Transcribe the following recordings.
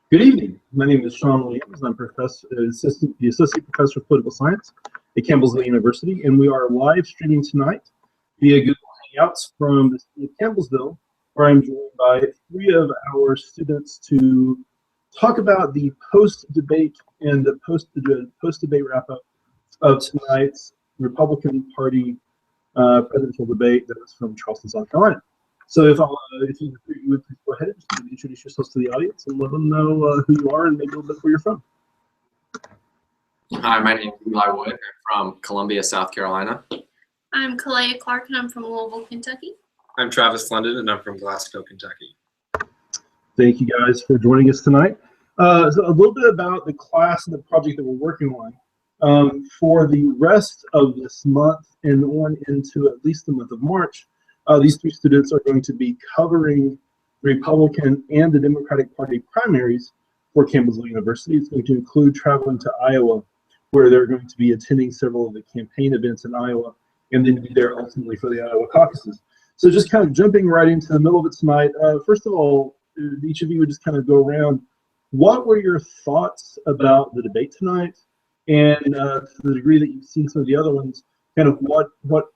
Good evening. My name is Sean Williams. I'm the Associate Professor of Political Science at Campbellsville University, and we are live streaming tonight via Google Hangouts from the city of Campbellsville, where I'm joined by three of our students to talk about the post-debate and the post-debate wrap-up of tonight's Republican Party presidential debate that was from Charleston, South Carolina. So if you would please go ahead and introduce yourselves to the audience and let them know who you are and maybe a little bit where you're from. Hi, my name is Eli Wood. I'm from Columbia, South Carolina. I'm Kalea Clark, and I'm from Louisville, Kentucky. I'm Travis London, and I'm from Glasgow, Kentucky. Thank you guys for joining us tonight. So a little bit about the class and the project that we're working on. For the rest of this month and on into at least the month of March, these three students are going to be covering the Republican and the Democratic Party primaries for Campbellsville University. It's going to include traveling to Iowa, where they're going to be attending several of the campaign events in Iowa, and then be there ultimately for the Iowa caucuses. So just kind of jumping right into the middle of it tonight, first of all, each of you would just kind of go around. What were your thoughts about the debate tonight? And to the degree that you've seen some of the other ones, kind of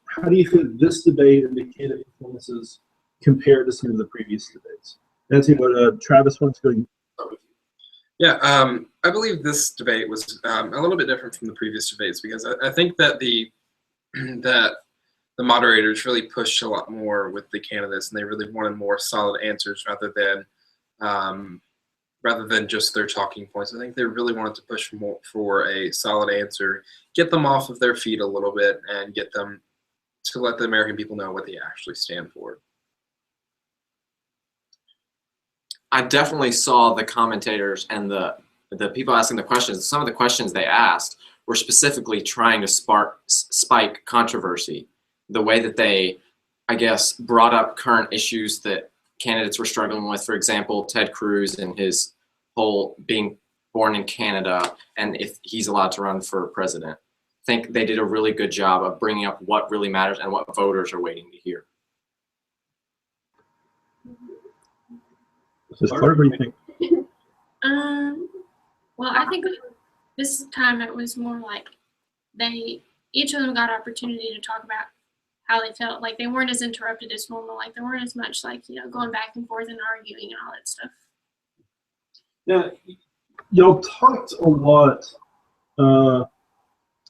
how do you think this debate and the candidate performances compare to some of the previous debates? That's what Travis wants to go. Yeah, I believe this debate was a little bit different from the previous debates because I think that the moderators really pushed a lot more with the candidates, and they really wanted more solid answers rather than just their talking points. I think they really wanted to push more for a solid answer, get them off of their feet a little bit, and get them to let the American people know what they actually stand for. I definitely saw the commentators and the people asking the questions. Some of the questions they asked were specifically trying to spike controversy. The way that they, I guess, brought up current issues that candidates were struggling with. For example, Ted Cruz and his whole being born in Canada and if he's allowed to run for president. I think they did a really good job of bringing up what really matters and what voters are waiting to hear. What do you think? Well, I think this time it was more like each of them got opportunity to talk about how they felt. Like they weren't as interrupted as normal. Like there weren't as much going back and forth and arguing and all that stuff. Yeah, y'all talked a lot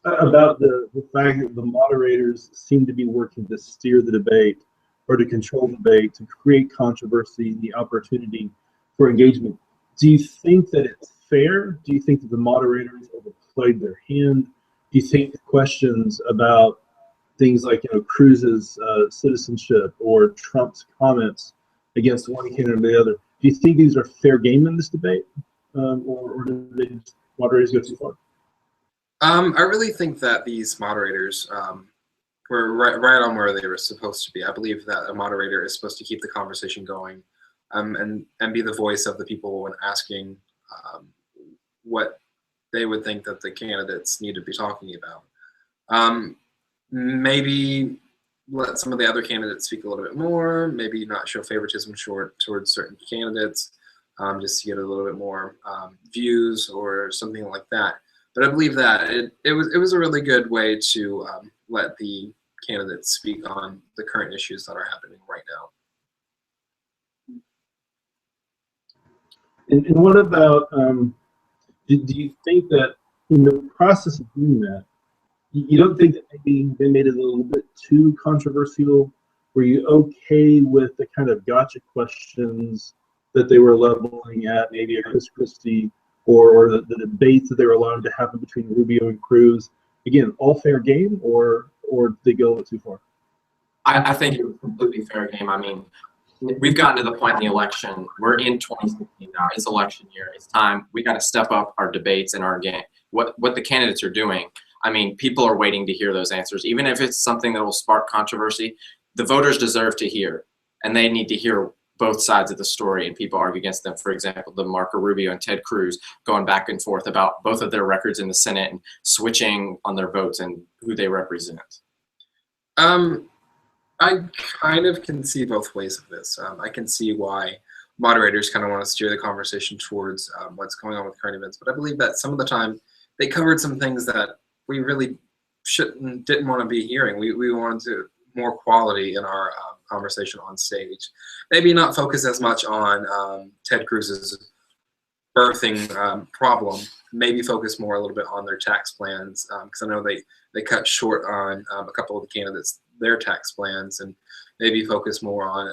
about the fact that the moderators seem to be working to steer the debate or to control the debate, to create controversy, the opportunity for engagement. Do you think that it's fair? Do you think that the moderators overplayed their hand? Do you think the questions about things like Cruz's citizenship or Trump's comments against one candidate or the other, do you think these are fair game in this debate, or do moderators go too far? I really think that these moderators were right on where they were supposed to be. I believe that a moderator is supposed to keep the conversation going, and be the voice of the people when asking what they would think that the candidates need to be talking about. Maybe let some of the other candidates speak a little bit more, maybe not show favoritism towards certain candidates, just to get a little bit more views or something like that. But I believe that it was a really good way to let the candidates speak on the current issues that are happening right now. And what about, do you think that in the process of doing that, you don't think that maybe they made it a little bit too controversial? Were you okay with the kind of gotcha questions that they were leveling at maybe a Chris Christie or the debates that they were allowing to happen between Rubio and Cruz? Again, all fair game, or did they go a little too far? I think it was completely fair game. I mean, we've gotten to the point in the election. We're in 2016 now. It's election year. It's time. We got to step up our debates and our game. What the candidates are doing. I mean, people are waiting to hear those answers. Even if it's something that will spark controversy, the voters deserve to hear, and they need to hear both sides of the story, and people argue against them. For example, the Marco Rubio and Ted Cruz going back and forth about both of their records in the Senate and switching on their votes and who they represent. I kind of can see both ways of this. I can see why moderators kind of want to steer the conversation towards what's going on with current events. But I believe that some of the time they covered some things that we really didn't want to be hearing. We wanted more quality in our conversation on stage. Maybe not focus as much on Ted Cruz's birthing problem. Maybe focus more a little bit on their tax plans, because I know they cut short on a couple of the candidates, their tax plans, and maybe focus more on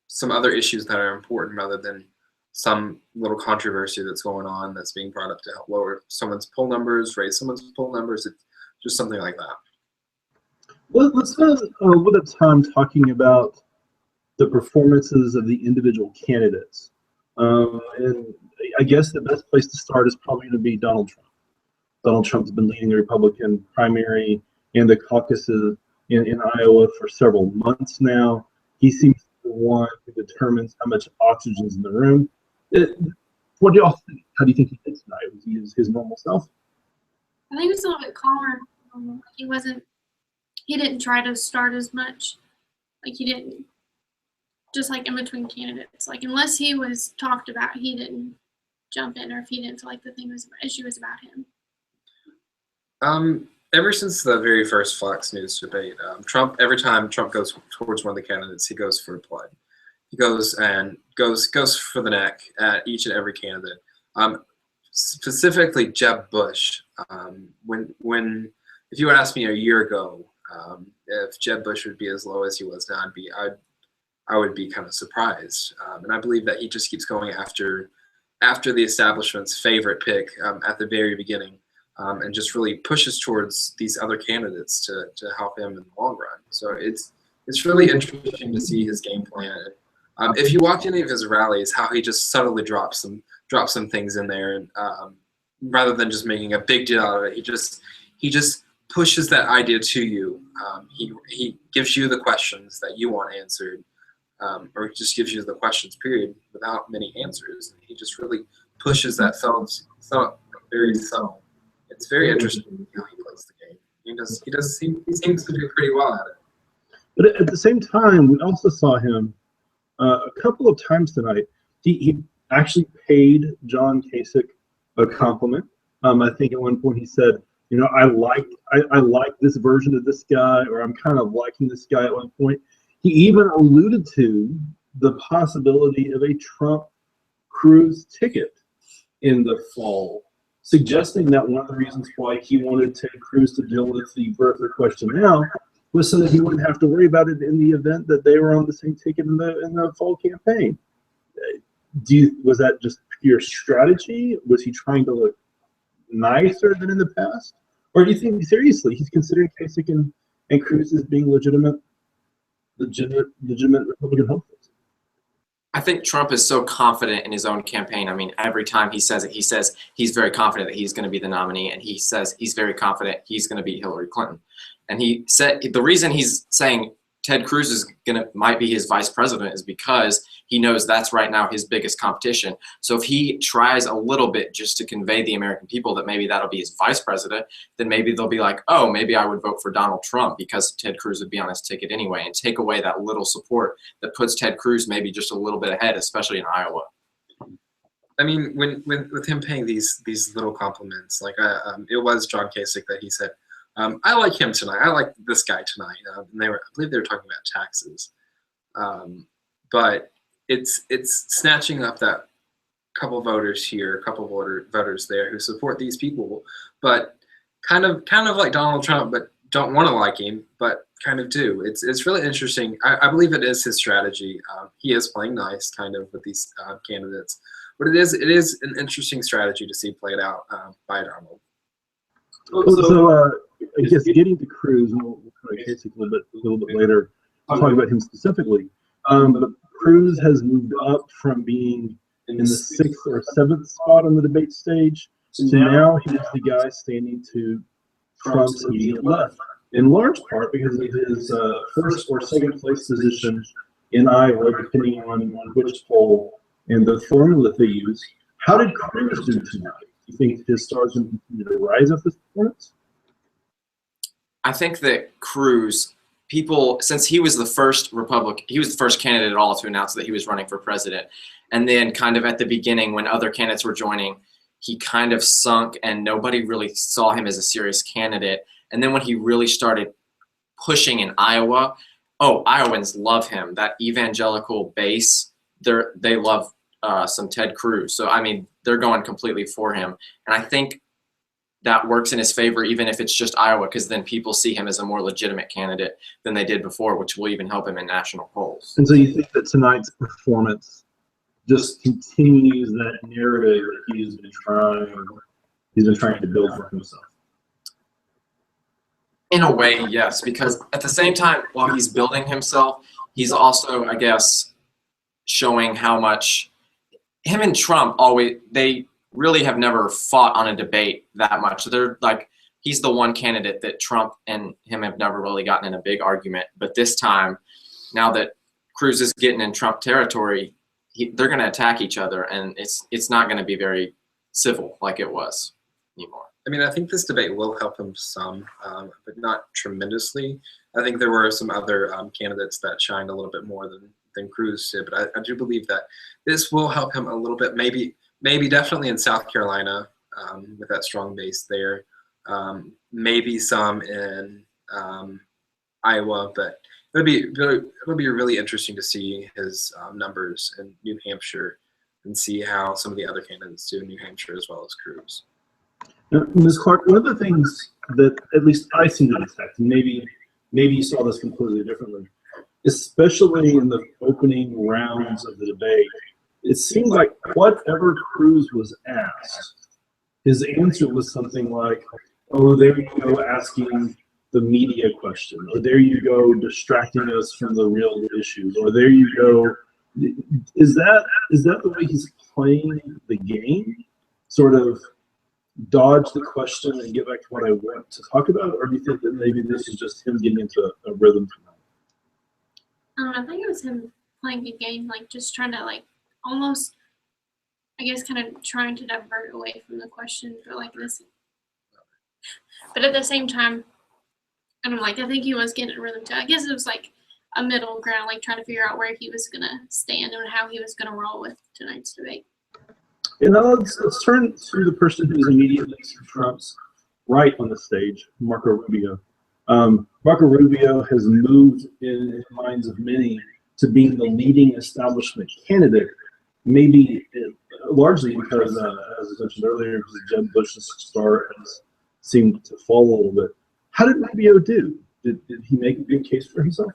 some other issues that are important rather than some little controversy that's going on that's being brought up to help lower someone's poll numbers, raise someone's poll numbers. It's just something like that. Well, let's spend a little bit of time talking about the performances of the individual candidates. And I guess the best place to start is probably going to be Donald Trump. Donald Trump's been leading the Republican primary and the caucuses in Iowa for several months now. He seems to be the one who determines how much oxygen's in the room. What do y'all think? How do you think he did tonight? Was he his normal self? I think he was a little bit calmer. He didn't try to start as much. Like he didn't, just like in between candidates. Like unless he was talked about, he didn't jump in, or if he didn't feel like the issue was about him. Ever since the very first Fox News debate, Trump, every time Trump goes towards one of the candidates, he goes for blood. He goes for the neck at each and every candidate. Specifically Jeb Bush. If you would ask me a year ago if Jeb Bush would be as low as he was now, I would be kind of surprised. And I believe that he just keeps going after the establishment's favorite pick at the very beginning, and just really pushes towards these other candidates to help him in the long run. So it's really interesting to see his game plan. If you watch any of his rallies, how he just subtly drops some things in there, and rather than just making a big deal out of it, he just pushes that idea to you. He gives you the questions that you want answered, or he just gives you the questions, period, without many answers. He just really pushes that very subtle. It's very interesting how he plays the game. He seems to do pretty well at it. But at the same time, we also saw him a couple of times tonight. He actually paid John Kasich a compliment. I think at one point he said, I like this version of this guy, or I'm kind of liking this guy at one point. He even alluded to the possibility of a Trump-Cruz ticket in the fall, suggesting that one of the reasons why he wanted Ted Cruz to deal with the birther question now was so that he wouldn't have to worry about it in the event that they were on the same ticket in the fall campaign. Was that just pure strategy? Was he trying to look nicer than in the past? Or do you think seriously he's considering Kasich and Cruz as being legitimate Republican hopefuls? I think Trump is so confident in his own campaign. I mean, every time he says it, he says he's very confident that he's going to be the nominee, and he says he's very confident he's going to beat Hillary Clinton. And he said the reason he's saying Ted Cruz might be his vice president is because he knows that's right now his biggest competition. So if he tries a little bit just to convey the American people that maybe that'll be his vice president, then maybe they'll be like, oh, maybe I would vote for Donald Trump because Ted Cruz would be on his ticket anyway, and take away that little support that puts Ted Cruz maybe just a little bit ahead, especially in Iowa. I mean, with him paying these little compliments, like it was John Kasich that he said, I like him tonight. I like this guy tonight. And I believe they were talking about taxes. But it's snatching up that couple voters here, a couple voters there who support these people, but kind of like Donald Trump, but don't want to like him, but kind of do. It's really interesting. I believe it is his strategy. He is playing nice, kind of, with these candidates, but it is an interesting strategy to see played out by Donald. So I guess getting to Cruz, and we'll kind of Kasich a little bit later, I'll talk about him specifically. But Cruz has moved up from being in the 6th or 7th spot on the debate stage to now he's the guy standing to Trump's immediate left, in large part because of his first or second place position in Iowa, depending on which poll and the formula that they use. How did Cruz do tonight? Do you think his stars will continue to rise up this performance? I think that Cruz people, since he was the first he was the first candidate at all to announce that he was running for president. And then kind of at the beginning when other candidates were joining, he kind of sunk and nobody really saw him as a serious candidate. And then when he really started pushing in Iowa, Iowans love him. That evangelical base, they love some Ted Cruz. So, I mean, they're going completely for him. And I think that works in his favor, even if it's just Iowa, because then people see him as a more legitimate candidate than they did before, which will even help him in national polls. And so you think that tonight's performance just continues that narrative that he's been trying to build for himself? In a way, yes, because at the same time, while he's building himself, he's also, I guess, showing how much him and Trump they really have never fought on a debate that much. They're like, he's the one candidate that Trump and him have never really gotten in a big argument. But this time, now that Cruz is getting in Trump territory, they're going to attack each other, and it's not going to be very civil like it was anymore. I mean, I think this debate will help him some, but not tremendously. I think there were some other candidates that shined a little bit more than Cruz did, but I do believe that this will help him a little bit. Maybe definitely in South Carolina with that strong base there. Maybe some in Iowa, but it'll be really interesting to see his numbers in New Hampshire and see how some of the other candidates do in New Hampshire as well as Cruz. Now, Ms. Clark, one of the things that at least I seem to detect, and maybe you saw this completely differently, especially in the opening rounds of the debate, it seemed like whatever Cruz was asked, his answer was something like, "Oh, there you go, asking the media question," or "There you go, distracting us from the real issues," or "There you go." Is that the way he's playing the game? Sort of dodge the question and get back to what I want to talk about, or do you think that maybe this is just him getting into a rhythm tonight? I think it was him playing a game, like just trying to like almost, I guess, kind of trying to divert away from the question, but like this. But at the same time, I think he was getting a rhythm too. I guess it was like a middle ground, like trying to figure out where he was gonna stand and how he was gonna roll with tonight's debate. And now let's turn to the person who's immediately to Trump's right on the stage, Marco Rubio. Marco Rubio has moved in the minds of many to being the leading establishment candidate, maybe largely because, as I mentioned earlier, because Jeb Bush's star has seemed to fall a little bit. How did Rubio do? Did he make a good case for himself?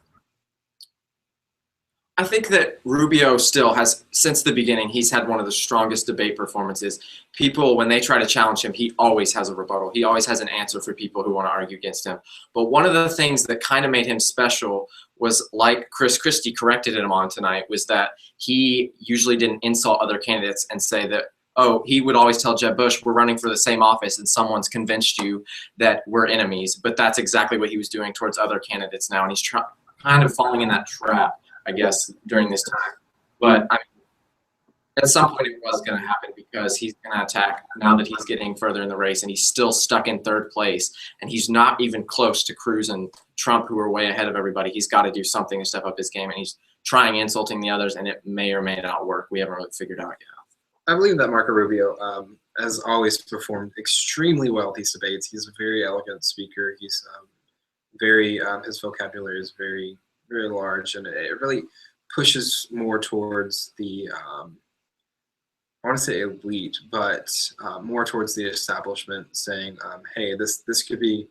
I think that Rubio still has, since the beginning, he's had one of the strongest debate performances. People, when they try to challenge him, he always has a rebuttal. He always has an answer for people who want to argue against him. But one of the things that kind of made him special was, like Chris Christie corrected him on tonight, was that he usually didn't insult other candidates and say that, oh, he would always tell Jeb Bush, we're running for the same office and someone's convinced you that we're enemies. But that's exactly what he was doing towards other candidates now. And he's kind of falling in that trap, I guess, during this time. But I mean, at some point it was going to happen because he's going to attack now that he's getting further in the race, and he's still stuck in third place, and he's not even close to Cruz and Trump, who are way ahead of everybody. He's got to do something to step up his game, and he's trying insulting the others, and it may or may not work. We haven't really figured out yet. I believe that Marco Rubio has always performed extremely well at these debates. He's a very elegant speaker. He's his vocabulary is very, very large, and it really pushes more towards the I want to say elite, but more towards the establishment, saying, "Hey, this could be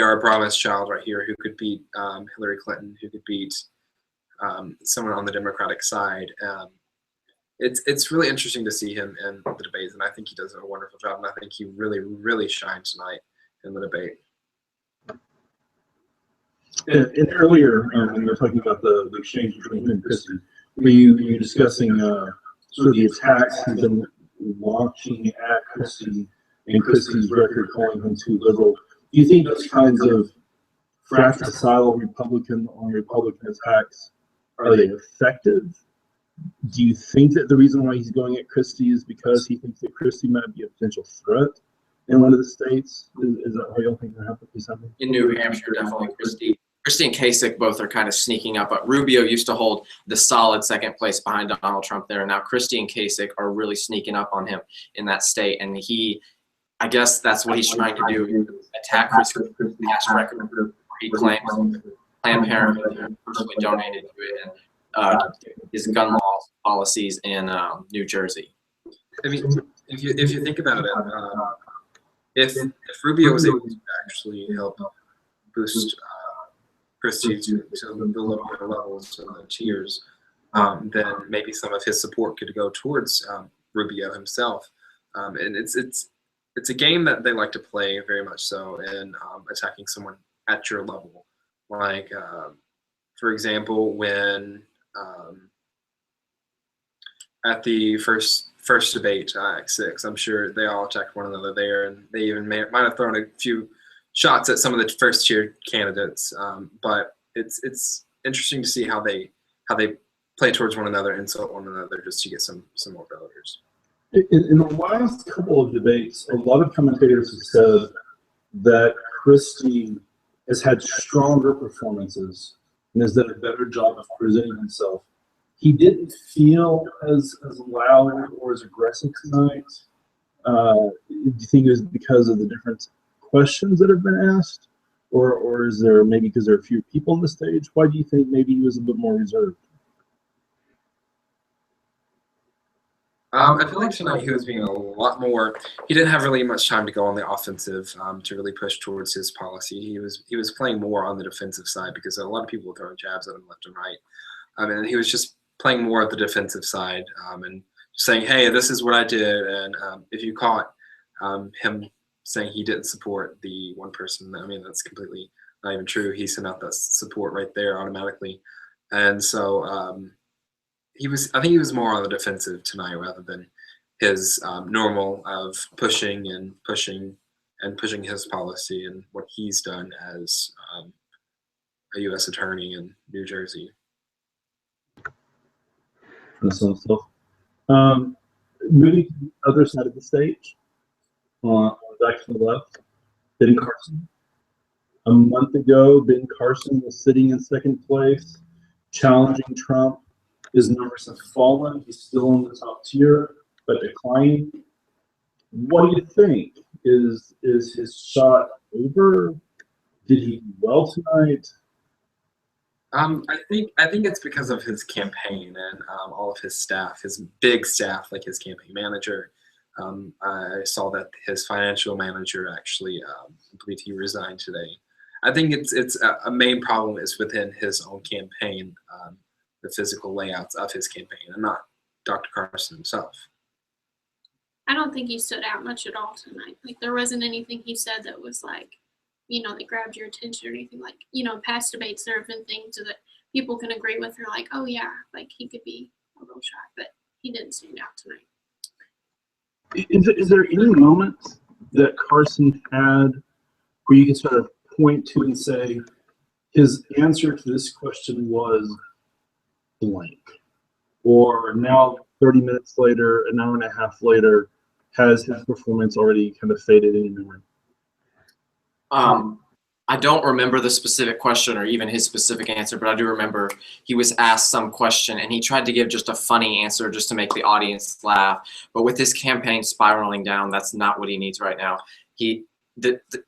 our promised child right here, who could beat Hillary Clinton, who could beat someone on the Democratic side." It's really interesting to see him in the debates, and I think he does a wonderful job, and I think he really, really shined tonight in the debate. And earlier, when we were talking about the exchange between him and Christie, were you discussing sort of the attacks he's been launching at Christie and Christie's record calling him too liberal? Do you think those kinds of fratricidal Republican on Republican attacks, are they effective? Do you think that the reason why he's going at Christie is because he thinks that Christie might be a potential threat in one of the states? Is that why you don't think that is happening? In New Hampshire, definitely Christie. Christie and Kasich both are kind of sneaking up, but Rubio used to hold the solid second place behind Donald Trump there. And now Christie and Kasich are really sneaking up on him in that state. And I guess that's what he's trying to do, attack Christie's past record. He claims Planned Parenthood personally donated to it and his gun law policies in New Jersey. I mean, if you think about it, if Rubio was able to actually help boost Christie to the lower levels and the tiers, then maybe some of his support could go towards Rubio himself. And it's a game that they like to play very much so in attacking someone at your level. Like, for example, when at the first debate, X6, I'm sure they all attacked one another there, and they even might have thrown a few shots at some of the first tier candidates. But it's interesting to see how they play towards one another, insult one another, just to get some more voters. In the last couple of debates, a lot of commentators have said that Christie has had stronger performances and has done a better job of presenting himself. He didn't feel as loud or as aggressive tonight. Do you think it was because of the different questions that have been asked? Or is there maybe because there are few people on the stage? Why do you think maybe he was a bit more reserved? I feel like tonight he was being a lot more. He didn't have really much time to go on the offensive to really push towards his policy. He was playing more on the defensive side because a lot of people were throwing jabs at him left and right, and he was just playing more of the defensive side and saying, "Hey, this is what I did." And if you caught him saying he didn't support the one person, I mean that's completely not even true. He sent out that support right there automatically, and so. I think he was more on the defensive tonight rather than his normal of pushing his policy and what he's done as a U.S. attorney in New Jersey. Moving to the other side of the stage, back to the left, Ben Carson. A month ago, Ben Carson was sitting in second place, challenging Trump. His numbers have fallen. He's still in the top tier, but declining. What do you think? Is his shot over? Did he do well tonight? I think it's because of his campaign and all of his staff, his big staff, like his campaign manager. I saw that his financial manager actually, I believe he resigned today. I think it's a main problem is within his own campaign. The physical layouts of his campaign and not Dr. Carson himself. I don't think he stood out much at all tonight. Like there wasn't anything he said that was like, that grabbed your attention or anything. Like, past debates there have been things that people can agree with or like, oh yeah, like he could be a little shot, but he didn't stand out tonight. Is there any moment that Carson had where you can sort of point to and say his answer to this question was blank, or now 30 minutes later, an hour and a half later, has his performance already kind of faded in memory? I don't remember the specific question or even his specific answer, but I do remember he was asked some question and he tried to give just a funny answer just to make the audience laugh. But with his campaign spiraling down, that's not what he needs right now.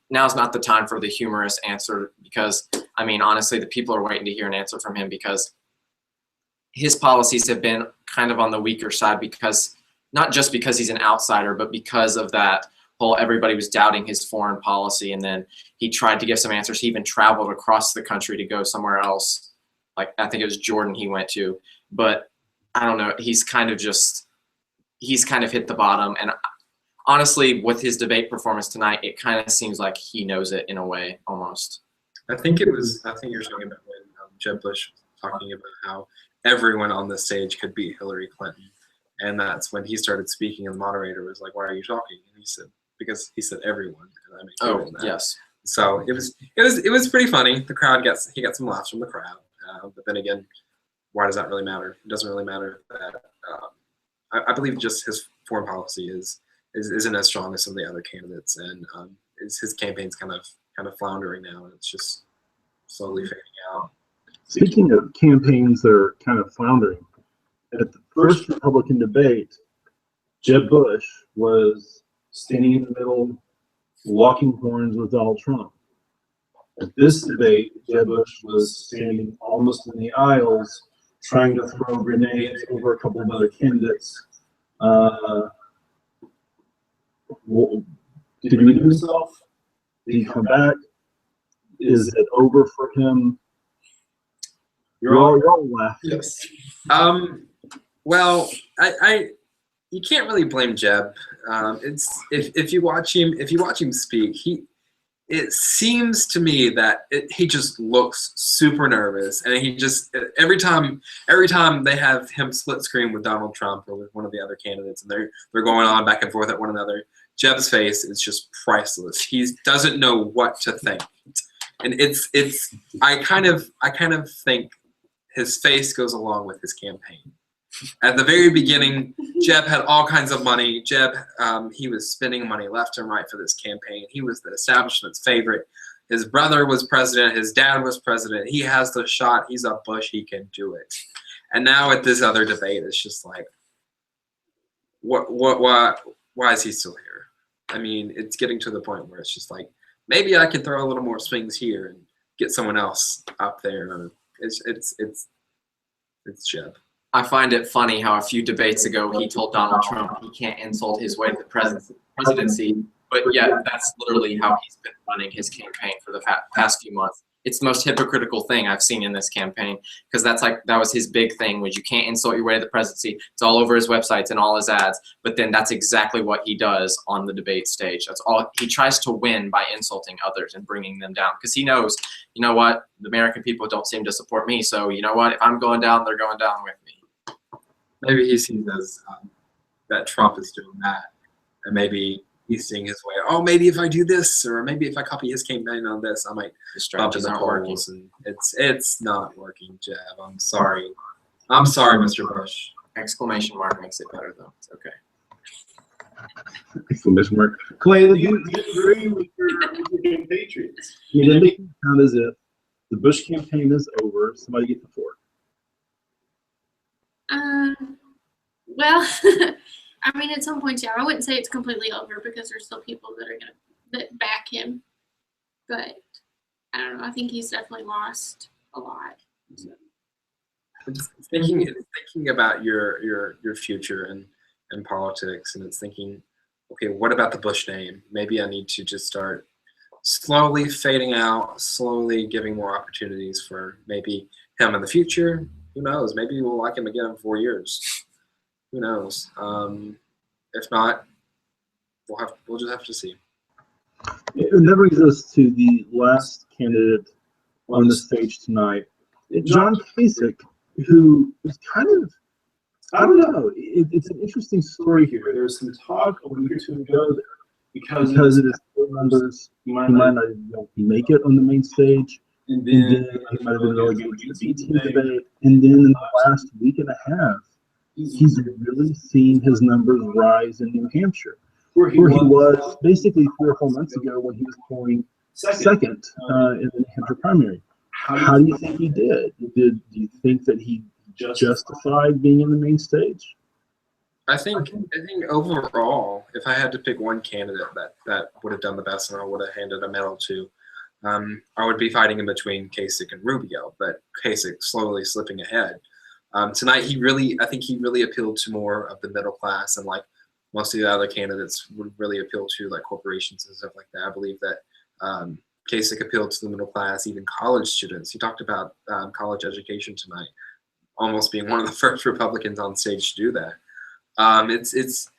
Now's not the time for the humorous answer because, I mean, honestly, the people are waiting to hear an answer from him because his policies have been kind of on the weaker side because not just because he's an outsider, but because of that whole everybody was doubting his foreign policy. And then he tried to give some answers. He even traveled across the country to go somewhere else. Like I think it was Jordan he went to, but I don't know. He's kind of hit the bottom. And honestly, with his debate performance tonight, it kind of seems like he knows it in a way almost. I think you're talking about when Jeb Bush was talking about how everyone on the stage could beat Hillary Clinton. And that's when he started speaking and the moderator was like, "Why are you talking?" And he said, "Because he said everyone." And I'm included in that. Yes. So it was pretty funny. The crowd he got some laughs from the crowd. But then again, why does that really matter? It doesn't really matter that I believe just his foreign policy isn't as strong as some of the other candidates, and his campaign's kind of floundering now, and it's just slowly fading out. Speaking of campaigns that are kind of floundering, at the first Republican debate, Jeb Bush was standing in the middle, walking horns with Donald Trump. At this debate, Jeb Bush was standing almost in the aisles, trying to throw grenades over a couple of other candidates. Did he redeem himself? Did he come back? Is it over for him? You're all laughing. Yes. Well, you can't really blame Jeb. It's if you watch him speak, it seems to me that he just looks super nervous, and he just every time they have him split screen with Donald Trump or with one of the other candidates, and they're going on back and forth at one another, Jeb's face is just priceless. He doesn't know what to think, and I kind of think his face goes along with his campaign. At the very beginning, Jeb had all kinds of money. Jeb, he was spending money left and right for this campaign. He was the establishment's favorite. His brother was president. His dad was president. He has the shot. He's a Bush. He can do it. And now at this other debate, it's just like, why is he still here? I mean, it's getting to the point where it's just like, maybe I can throw a little more swings here and get someone else up there. It's Jeb. I find it funny how a few debates ago he told Donald Trump he can't insult his way to the presidency, but yet that's literally how he's been running his campaign for the past few months. It's the most hypocritical thing I've seen in this campaign, because that was his big thing, was you can't insult your way to the presidency. It's all over his websites and all his ads, but then that's exactly what he does on the debate stage. That's all. He tries to win by insulting others and bringing them down, because he knows, you know what, the American people don't seem to support me, so you know what, if I'm going down, they're going down with me. Maybe he sees as that Trump is doing that, and maybe he's seeing his way. Oh, maybe if I do this, or maybe if I copy his campaign on this, I might bump in the polls. And it's not working, Jeb. I'm sorry. I'm sorry, Mr. Bush. Exclamation mark makes it better, though. It's okay. Exclamation mark. Clay, you agree with your Patriots. You didn't make it sound as if the Bush campaign is over. Somebody get the floor. Well, I mean, at some point, yeah, I wouldn't say it's completely over, because there's still people that back him. But I don't know. I think he's definitely lost a lot. So. It's thinking about your future and politics, and it's thinking, okay, what about the Bush name? Maybe I need to just start slowly fading out, slowly giving more opportunities for maybe him in the future. Who knows? Maybe we'll like him again in 4 years. Who knows? If not, we'll just have to see. And that brings us to the last candidate on the stage tonight, John Kasich, who is kind of, I don't know, it's an interesting story here. There was some talk a week or two ago there because it is four members, he might not make it on the main stage. And then he might have been relegated to the B team debate. And then in the last week and a half, he's really seen his numbers rise in New Hampshire, where he was basically 3 or 4 months ago when he was polling second in the New Hampshire primary. How do you think he did? Do you think that he justified being in the main stage? I think overall, if I had to pick one candidate that would have done the best and I would have handed a medal to, I would be fighting in between Kasich and Rubio, but Kasich slowly slipping ahead. Tonight, I think he really appealed to more of the middle class, and like most of the other candidates would really appeal to like corporations and stuff like that. I believe that Kasich appealed to the middle class, even college students. He talked about college education tonight, almost being one of the first Republicans on stage to do that. It's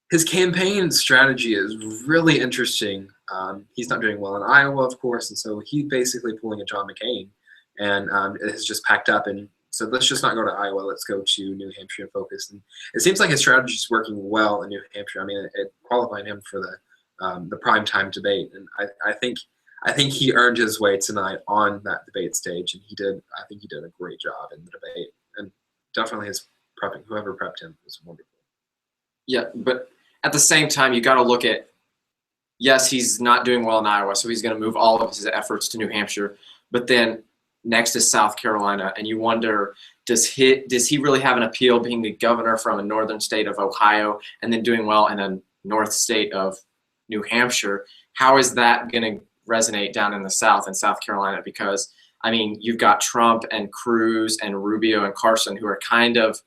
his campaign strategy is really interesting. He's not doing well in Iowa, of course, and so he's basically pulling a John McCain, and it has just packed up. And so let's just not go to Iowa. Let's go to New Hampshire and focus. And it seems like his strategy is working well in New Hampshire. I mean, it qualified him for the primetime debate, and I think he earned his way tonight on that debate stage, and I think he did a great job in the debate, and definitely his prepping. Whoever prepped him was wonderful. Yeah, but at the same time, you got to look at, yes, he's not doing well in Iowa, so he's going to move all of his efforts to New Hampshire. but then next is South Carolina, and you wonder, does he really have an appeal being the governor from a northern state of Ohio and then doing well in a north state of New Hampshire? How is that going to resonate down in the South in South Carolina? Because, I mean, you've got Trump and Cruz and Rubio and Carson who are kind of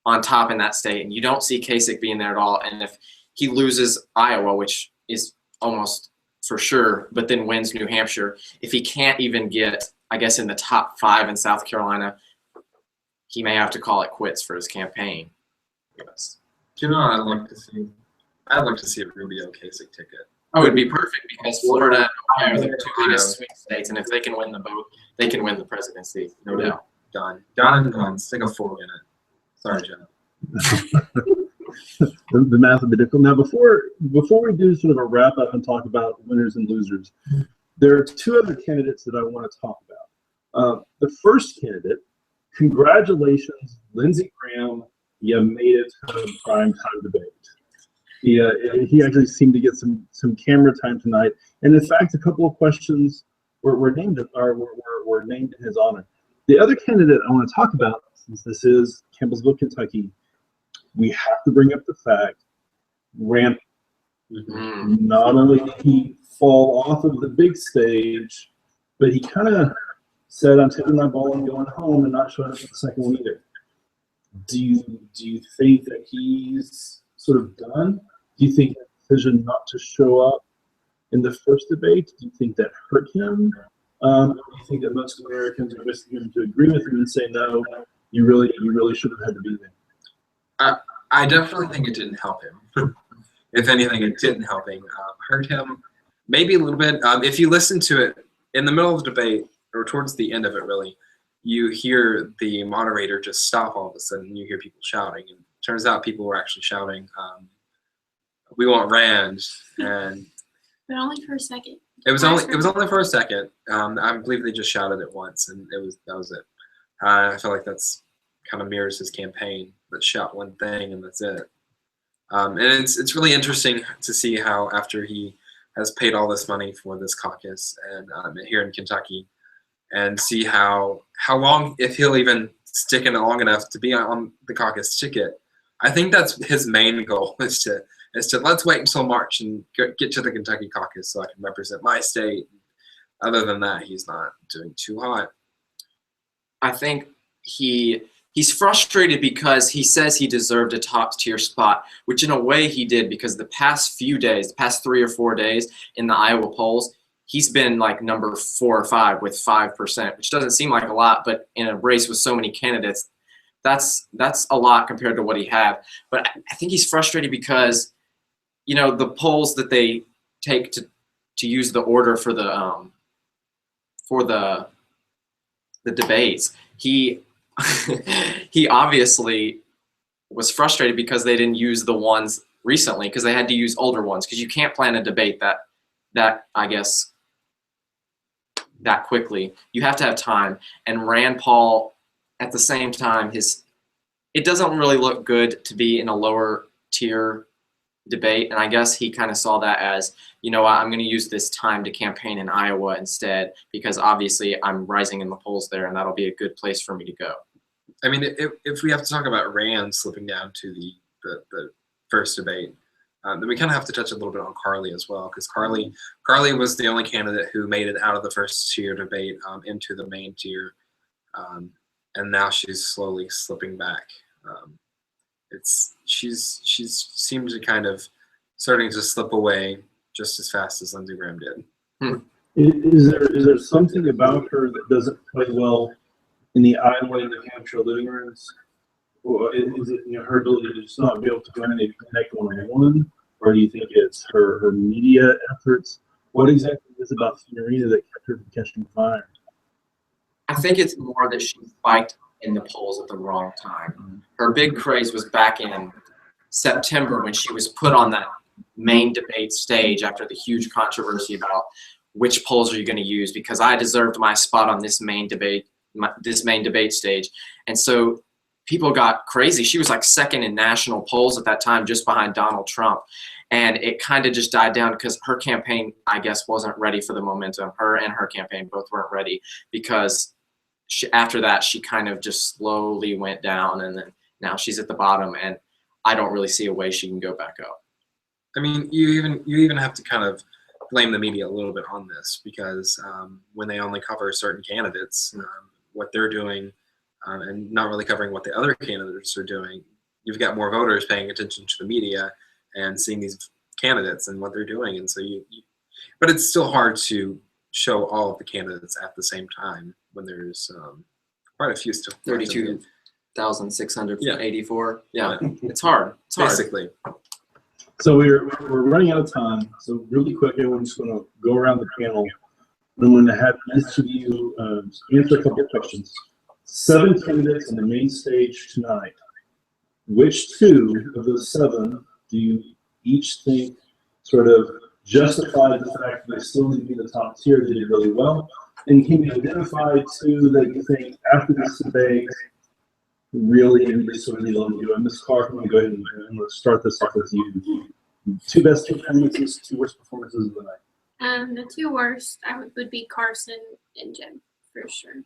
on top in that state, and you don't see Kasich being there at all. And if he loses Iowa, which is almost for sure, but then wins New Hampshire, if he can't even get, I guess, in the top 5 in South Carolina, he may have to call it quits for his campaign. Yes. Do you know what I'd like to see? I'd like to see a Rubio Kasich ticket. Oh, it'd be perfect because Florida and Ohio are the 2 biggest swing states, and if they can win them both, they can win the presidency, no doubt. Done and done. Stick a fork in it. Sorry, Jeff. The math would be difficult. Now, before we do sort of a wrap up and talk about winners and losers, there are 2 other candidates that I want to talk about. The first candidate, congratulations, Lindsey Graham. You made it to the prime time debate. He actually seemed to get some camera time tonight, and in fact, a couple of questions were named in his honor. The other candidate I want to talk about, since this is Campbellsville, Kentucky, we have to bring up the fact Rand. Not only did he fall off of the big stage, but he kind of said, "I'm taking my ball and going home," and not showing up for the second one either. Do you think that he's sort of done? Do you think that decision not to show up in the first debate, do you think that hurt him? Or do you think that most Americans are just going to agree with him and say, no, you really should have had to be there? I definitely think it didn't help him. If anything, it didn't help him. Hurt him maybe a little bit. If you listen to it in the middle of the debate, or towards the end of it really, you hear the moderator just stop all of a sudden. You hear people shouting, and it turns out people were actually shouting, "We want Rand," and But only for a second. it was only for a second. I believe they just shouted it once, and that was it. I feel like that's kind of mirrors his campaign. Let's shout one thing, and that's it. And it's really interesting to see how after he has paid all this money for this caucus and here in Kentucky, and see how long, if he'll even stick in it long enough to be on the caucus ticket. I think that's his main goal is to let's wait until March and get to the Kentucky caucus so I can represent my state. Other than that, he's not doing too hot. I think he's frustrated because he says he deserved a top tier spot, which in a way he did, because the past 3 or 4 days in the Iowa polls, he's been like number 4 or 5 with 5%, which doesn't seem like a lot, but in a race with so many candidates, that's a lot compared to what he had. But I think he's frustrated because, you know, the polls that they take to use the order for the debates, he obviously was frustrated because they didn't use the ones recently, because they had to use older ones, because you can't plan a debate that I guess that quickly. You have to have time. And Rand Paul, at the same time, it doesn't really look good to be in a lower tier debate. And I guess he kind of saw that as, you know what, I'm going to use this time to campaign in Iowa instead, because obviously I'm rising in the polls there, and that'll be a good place for me to go. I mean, if we have to talk about Rand slipping down to the first debate, then we kind of have to touch a little bit on Carly as well, because Carly was the only candidate who made it out of the first tier debate into the main tier, and now she's slowly slipping back. She's seemed to kind of starting to slip away just as fast as Lindsey Graham did. Is there something about her that doesn't play well in the Iowa and New Hampshire living rooms? Or is it, her ability to just not be able to go in and connect one-on-one? Or do you think it's her media efforts? What exactly is it about Fiorina that kept her from catching fire? I think it's more that she spiked in the polls at the wrong time. Her big craze was back in September when she was put on that main debate stage after the huge controversy about which polls are you going to use, because I deserved my spot on this main debate stage. And so people got crazy. She was like second in national polls at that time, just behind Donald Trump. And it kind of just died down because her campaign, I guess, wasn't ready for the momentum. Her and her campaign both weren't ready because after that, she kind of just slowly went down, and then now she's at the bottom, and I don't really see a way she can go back up. I mean, you even have to kind of blame the media a little bit on this because when they only cover certain candidates, what they're doing, and not really covering what the other candidates are doing, you've got more voters paying attention to the media and seeing these candidates and what they're doing, and so but it's still hard to show all of the candidates at the same time when there's quite a few still. 32,684. Yeah, it's hard. It's hard. Basically. So we're running out of time. So really quick, everyone's going to go around the panel. I'm going to have each of you answer a couple of questions. 7 candidates on the main stage tonight. Which 2 of those 7 do you each think sort of justify the fact that they still need to be the top tier, they did really well? And can you identify 2 that you think after this debate really everybody sort of need to do? And Ms. Clark, I'm going to go ahead and let's start this off with you. 2 best performances, 2 worst performances of the night. The 2 worst would be Carson and Jim for sure.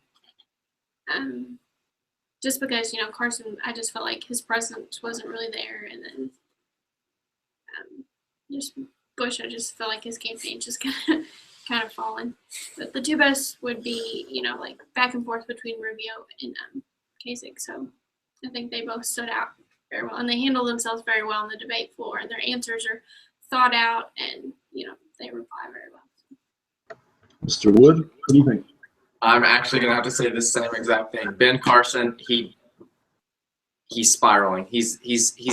Just because Carson, I just felt like his presence wasn't really there, and then just Bush, I just felt like his campaign just kind of fallen. But the 2 best would be like back and forth between Rubio and Kasich. So I think they both stood out very well, and they handled themselves very well on the debate floor, and their answers are thought out, and they reply very well. Mr. Wood, what do you think? I'm actually gonna have to say the same exact thing. Ben Carson, he's spiraling. He's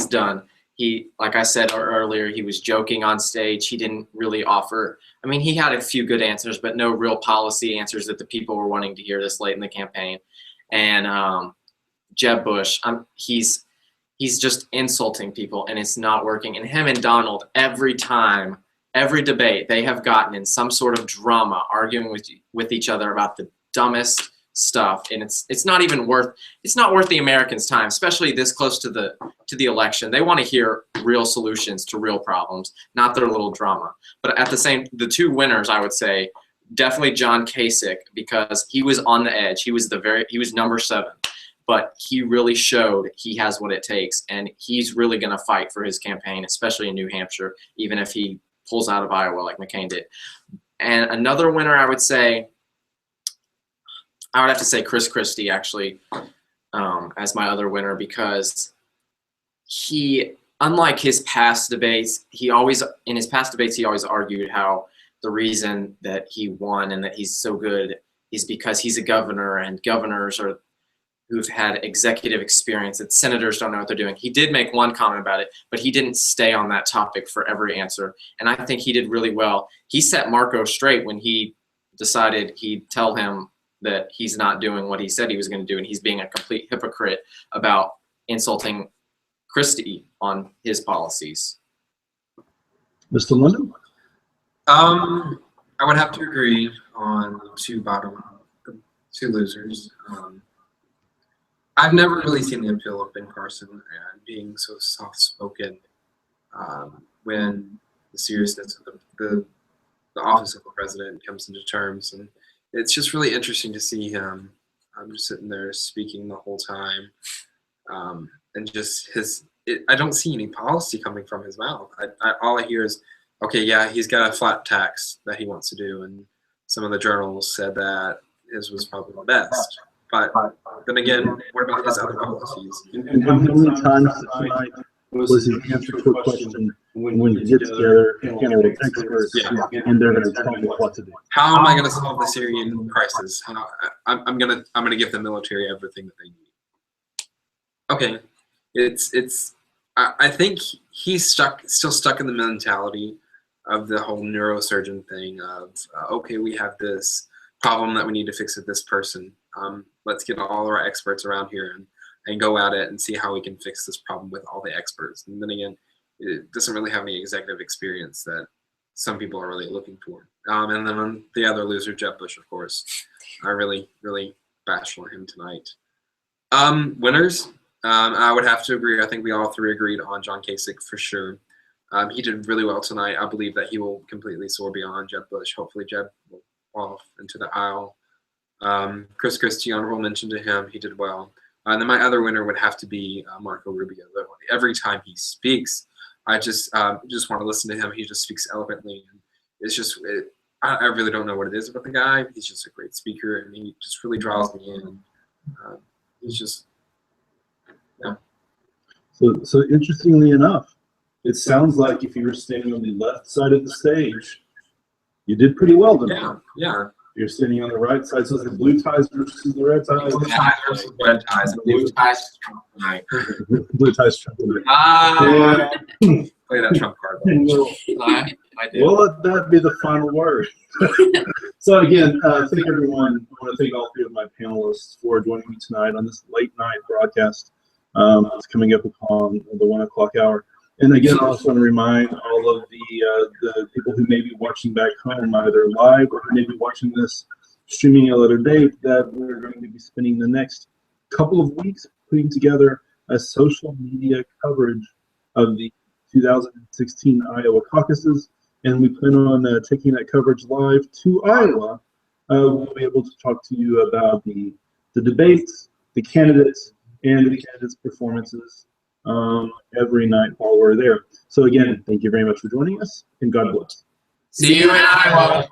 done. He, like I said earlier, he was joking on stage. He didn't really offer. I mean, he had a few good answers, but no real policy answers that the people were wanting to hear this late in the campaign. And Jeb Bush, he's just insulting people, and it's not working. And him and Donald, every debate, they have gotten in some sort of drama, arguing with each other about the dumbest stuff, and it's not worth the Americans' time, especially this close to the election. They want to hear real solutions to real problems, not their little drama. But the 2 winners, I would say, definitely John Kasich, because he was on the edge. He was number 7. But he really showed he has what it takes, and he's really going to fight for his campaign, especially in New Hampshire, even if he pulls out of Iowa like McCain did. And another winner, I would have to say Chris Christie, actually, as my other winner, because he, unlike his past debates, he always argued how the reason that he won and that he's so good is because he's a governor, and governors are who've had executive experience, that senators don't know what they're doing. He did make one comment about it, but he didn't stay on that topic for every answer. And I think he did really well. He set Marco straight when he decided he'd tell him that he's not doing what he said he was going to do, and he's being a complete hypocrite about insulting Christie on his policies. Mr. London? I would have to agree on the 2 losers. I've never really seen the appeal of Ben Carson and being so soft-spoken when the seriousness of the office of the president comes into terms. And it's just really interesting to see him. I'm just sitting there speaking the whole time. And just I don't see any policy coming from his mouth. All I hear is, okay, yeah, he's got a flat tax that he wants to do. And some of the journals said that his was probably the best. But then again, what about his other policies? And how many times tonight was he answer to a question when he gets together with experts and they're going to tell him what to do? How am I going to solve the Syrian crisis? I'm going to give the military everything that they need. Okay, I think he's still stuck in the mentality of the whole neurosurgeon thing of okay, we have this problem that we need to fix with this person. Let's get all of our experts around here and go at it and see how we can fix this problem with all the experts. And then again, it doesn't really have any executive experience that some people are really looking for. And then on the other loser, Jeb Bush, of course. I really, really bashed on him tonight. Winners, I would have to agree. I think we all 3 agreed on John Kasich for sure. He did really well tonight. I believe that he will completely soar beyond Jeb Bush. Hopefully, Jeb will fall off into the aisle. Chris Christie, honorable mention to him. He did well. And then my other winner would have to be Marco Rubio. Every time he speaks, I just want to listen to him. He just speaks eloquently. And it's just, I really don't know what it is about the guy. He's just a great speaker, and he just really draws me in. He's just, yeah. So interestingly enough, it sounds like if you were standing on the left side of the stage, you did pretty well tonight. Yeah. You're standing on the right side, so it's the blue ties versus the red ties. Blue ties versus red ties. Blue ties Trump tonight. Blue ties Trump tonight. Play that Trump card. And I did. we'll let that be the final word. So again, thank everyone. I want to thank all three of my panelists for joining me tonight on this late night broadcast. It's coming up upon the 1 o'clock hour. And again, I also want to remind all of the people who may be watching back home, either live or who may be watching this streaming at a later date, that we're going to be spending the next couple of weeks putting together a social media coverage of the 2016 Iowa caucuses. And we plan on taking that coverage live to Iowa. We'll be able to talk to you about the debates, the candidates, and the candidates' performances every night while we're there. So again, thank you very much for joining us, and God bless. See you in Iowa.